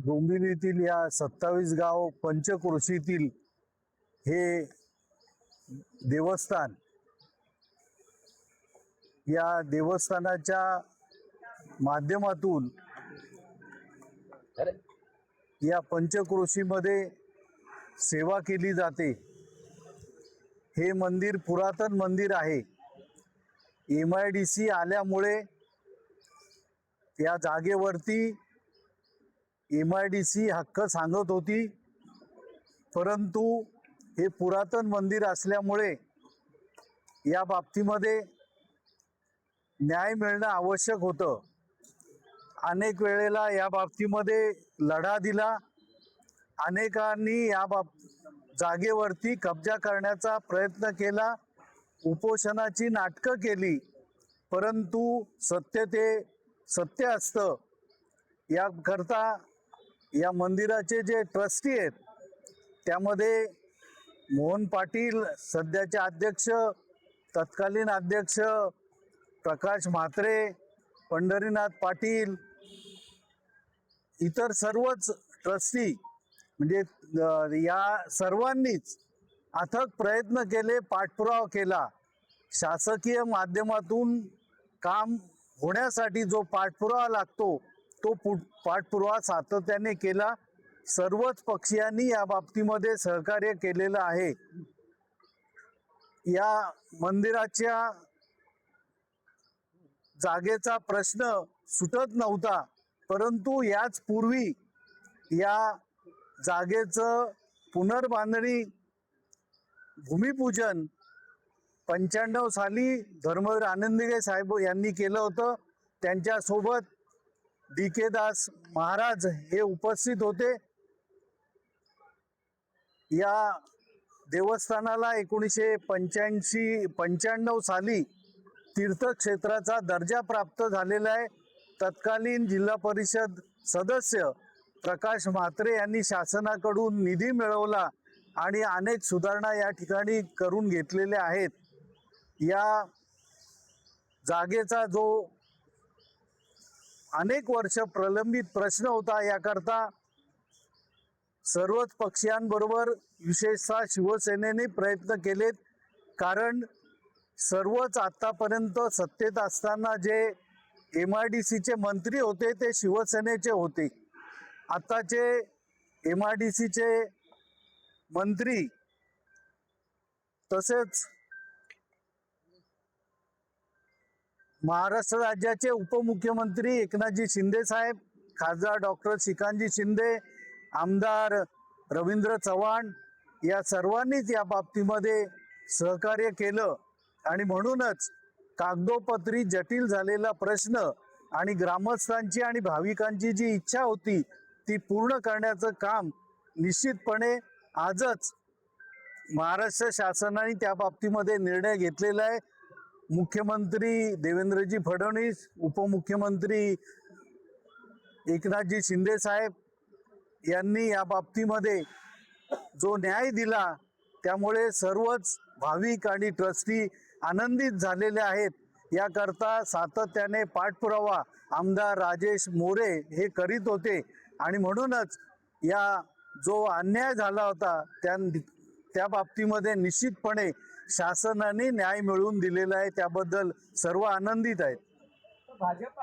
डोंबिवलीतील या 27 गाव पंचक्रोशीतील हे देवस्थान, या देवस्थानाच्या माध्यमातून या पंचक्रोशीमध्ये सेवा केली जाते। हे मंदिर पुरातन मंदिर आहे। MIDC आल्यामुळे या जागेवरती MIDC हक्क सांगत होती, परंतु हे पुरातन मंदिर असल्यामुळे या बाबतीमध्ये न्याय मिळणं आवश्यक होतं। अनेक वेळेला या बाबतीमध्ये लढा दिला, अनेकांनी या जागेवरती कब्जा करण्याचा प्रयत्न केला, उपोषणाची नाटकं केली, परंतु सत्य असतं। याकरता या मंदिराचे जे ट्रस्टी आहेत त्यामध्ये मोहन पाटील सध्याचे अध्यक्ष, तत्कालीन अध्यक्ष प्रकाश म्हात्रे, पंढरीनाथ पाटील, इतर सर्वच ट्रस्टी म्हणजे या सर्वांनीच अथक प्रयत्न केले, पाठपुरावा केला। शासकीय माध्यमातून काम होण्यासाठी जो पाठपुरावा लागतो तो पाठपुरावा सातत्याने केला। सर्वच पक्षीयांनी या बाबतीमध्ये सहकार्य केलेलं आहे। या मंदिराच्या जागेचा प्रश्न सुटत नव्हता, परंतु याच पूर्वी या जागेचं पुनर्बांधणी भूमिपूजन 95 साली धर्मवीर आनंदीगे साहेब यांनी केलं होतं। त्यांच्यासोबत DK दास महाराज हे उपस्थित होते। या देवस्थानाला 1995 साली तीर्थक्षेत्राचा दर्जा प्राप्त झालेला आहे। तत्कालीन जिल्हा परिषद सदस्य प्रकाश म्हात्रे यांनी शासनाकडून निधी मिळवला आणि अनेक सुधारणा या ठिकाणी करून घेतलेल्या आहेत। या जागेचा जो अनेक वर्ष प्रलंबित प्रश्न होता, याकरता सर्वच पक्षीयांबरोबर विशेषतः शिवसेनेने प्रयत्न केलेत, कारण सर्वच आतापर्यंत सत्तेत असताना जे MIDCचे मंत्री होते ते शिवसेनेचे होते। आताचे MIDCचे मंत्री तसेच महाराष्ट्र राज्याचे उपमुख्यमंत्री एकनाथजी शिंदे साहेब, खासदार डॉक्टर श्रीकांतजी शिंदे, आमदार रवींद्र चव्हाण या सर्वांनीच या बाबतीमध्ये सहकार्य केलं आणि म्हणूनच कागदोपत्री जटिल झालेला प्रश्न आणि ग्रामस्थांची आणि भाविकांची जी इच्छा होती ती पूर्ण करण्याचं काम निश्चितपणे आजच महाराष्ट्र शासनाने त्या बाबतीमध्ये निर्णय घेतलेला आहे। मुख्यमंत्री देवेंद्रजी फडणवीस, उपमुख्यमंत्री एकनाथजी शिंदे साहेब यांनी या बाबतीमध्ये जो न्याय दिला, त्यामुळे सर्वच भाविक आणि ट्रस्टी आनंदित झालेले आहेत। याकरता सातत्याने पाठपुरावा आमदार राजेश मोरे हे करीत होते आणि म्हणूनच या जो अन्याय झाला होता त्या बाबतीमध्ये निश्चितपणे शासनाने न्याय मिळवून दिलेला आहे। त्याबद्दल सर्व आनंदित आहेत। भाजप